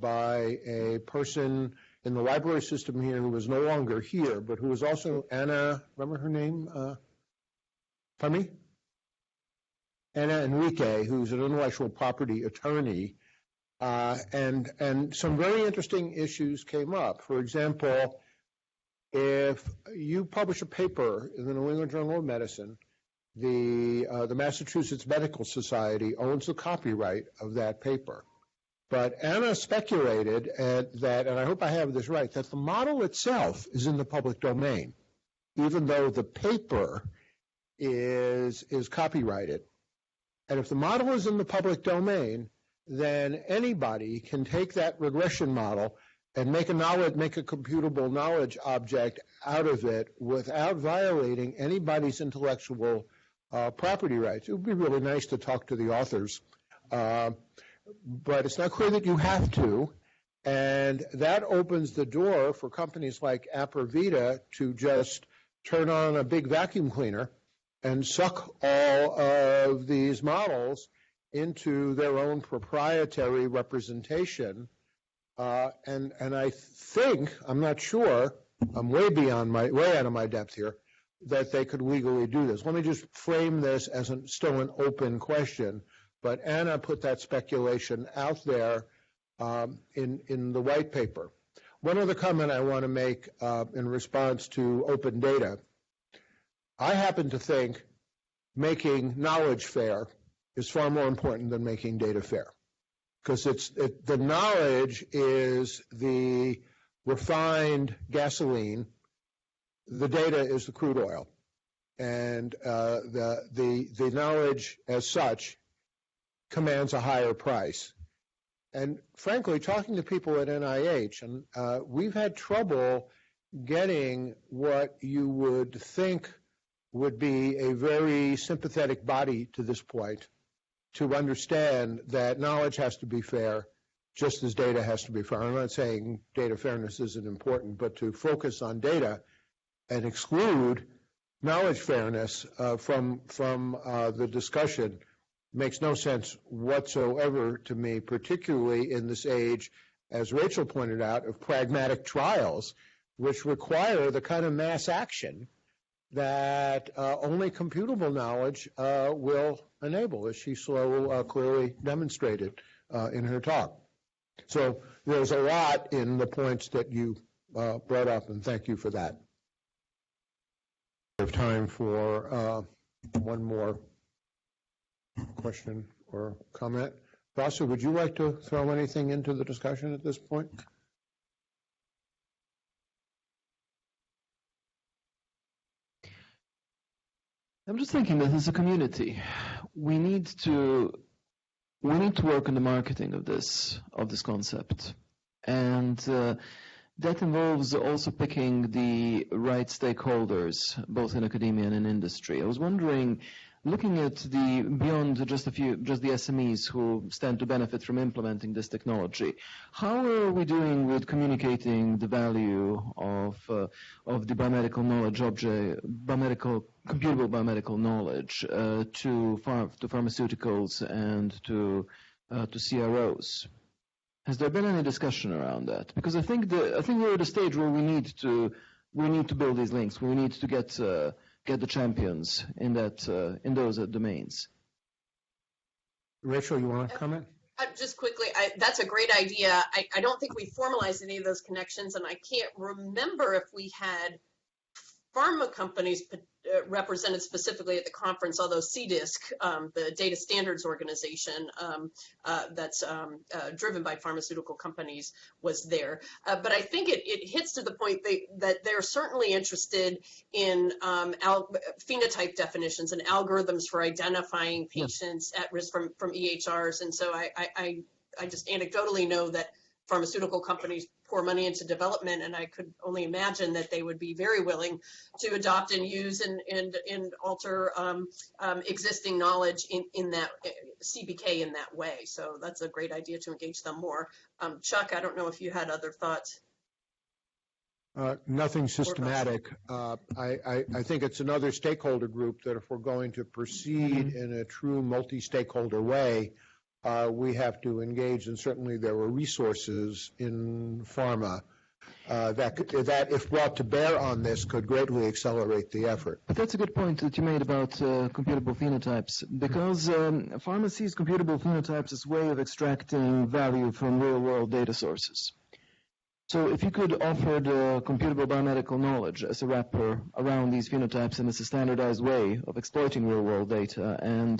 S1: by a person in the library system here who was no longer here, but who was also Anna, remember her name? Pardon me? Anna Enrique, who's an intellectual property attorney, and some very interesting issues came up. For example, if you publish a paper in the New England Journal of Medicine, the Massachusetts Medical Society owns the copyright of that paper. But Anna speculated that, and I hope I have this right, that the model itself is in the public domain, even though the paper is copyrighted. And if the model is in the public domain, then anybody can take that regression model and make a computable knowledge object out of it without violating anybody's intellectual property rights. It would be really nice to talk to the authors. But it's not clear that you have to, And that opens the door for companies like Apervita to just turn on a big vacuum cleaner and suck all of these models into their own proprietary representation. And I think, I'm not sure, I'm way out of my depth here, that they could legally do this. Let me just frame this as still an open question, but Anna put that speculation out there in the white paper. One other comment I want to make in response to open data. I happen to think making knowledge fair is far more important than making data fair, because the knowledge is the refined gasoline, the data is the crude oil, and the knowledge as such commands a higher price. And frankly, talking to people at NIH, and we've had trouble getting what you would think would be a very sympathetic body to this point to understand that knowledge has to be fair, just as data has to be fair. I'm not saying data fairness isn't important, but to focus on data and exclude knowledge fairness from the discussion makes no sense whatsoever to me, particularly in this age, as Rachel pointed out, of pragmatic trials, which require the kind of mass action that only computable knowledge will enable, as she so clearly demonstrated in her talk. So there's a lot in the points that you brought up, and thank you for that. We have time for one more question or comment. Vasu, would you like to throw anything into the discussion at this point?
S5: I'm just thinking that as a community, we need to work on the marketing of this concept, and that involves also picking the right stakeholders, both in academia and in industry. I was wondering, looking at beyond just the SMEs who stand to benefit from implementing this technology, how are we doing with communicating the value of the biomedical knowledge computable biomedical knowledge to pharmaceuticals and to CROs? Has there been any discussion around that? Because I think we're at a stage where we need to build these links. We need to get the champions in those domains.
S1: Rachel, you want to comment?
S2: Just quickly, that's a great idea. I don't think we formalized any of those connections, and I can't remember if we had pharma companies represented specifically at the conference, although CDISC, the data standards organization that's driven by pharmaceutical companies, was there. But I think it hits to the point that they're certainly interested in phenotype definitions and algorithms for identifying patients at risk from EHRs. And so I just anecdotally know that pharmaceutical companies pour money into development, and I could only imagine that they would be very willing to adopt and use and alter existing knowledge in that CBK in that way. So that's a great idea to engage them more. Chuck, I don't know if you had other thoughts.
S1: Nothing systematic. I think it's another stakeholder group that if we're going to proceed in a true multi-stakeholder way, we have to engage, and certainly there are resources in pharma that, if brought to bear on this, could greatly accelerate the effort.
S5: But that's a good point that you made about computable phenotypes, because pharma sees computable phenotypes as a way of extracting value from real-world data sources. So if you could offer the computable biomedical knowledge as a wrapper around these phenotypes and as a standardized way of exploiting real-world data and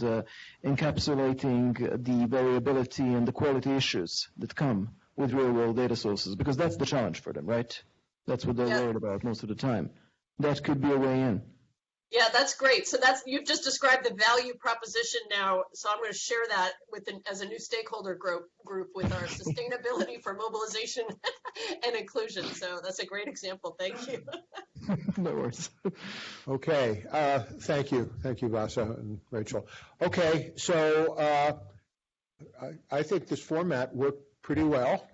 S5: encapsulating the variability and the quality issues that come with real-world data sources, because that's the challenge for them, right? That's what they're worried about most of the time. That could be a way in.
S2: Yeah, that's great. So you've just described the value proposition now. So I'm going to share that as a new stakeholder group with our sustainability for mobilization and inclusion. So that's a great example. Thank you.
S5: No worries.
S1: Okay. Thank you. Thank you, Vasa and Rachel. Okay. So I think this format worked pretty well.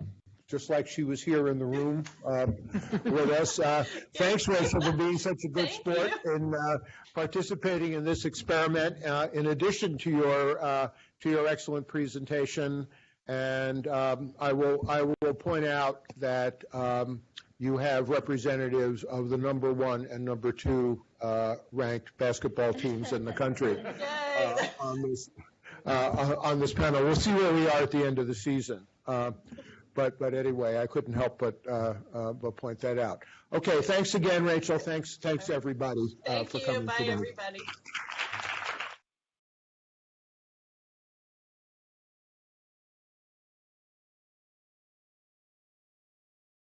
S1: just like she was here in the room with us. Thanks, Rachel, for being such a good sport and participating in this experiment. In addition to your excellent presentation, and I will point out that you have representatives of the number 1 and number 2 ranked basketball teams in the country on this panel. We'll see where we are at the end of the season. But anyway, I couldn't help but point that out. Okay, thanks again, Rachel. Thanks everybody
S2: Thank
S1: for
S2: you.
S1: coming
S2: Bye,
S1: today.
S2: everybody.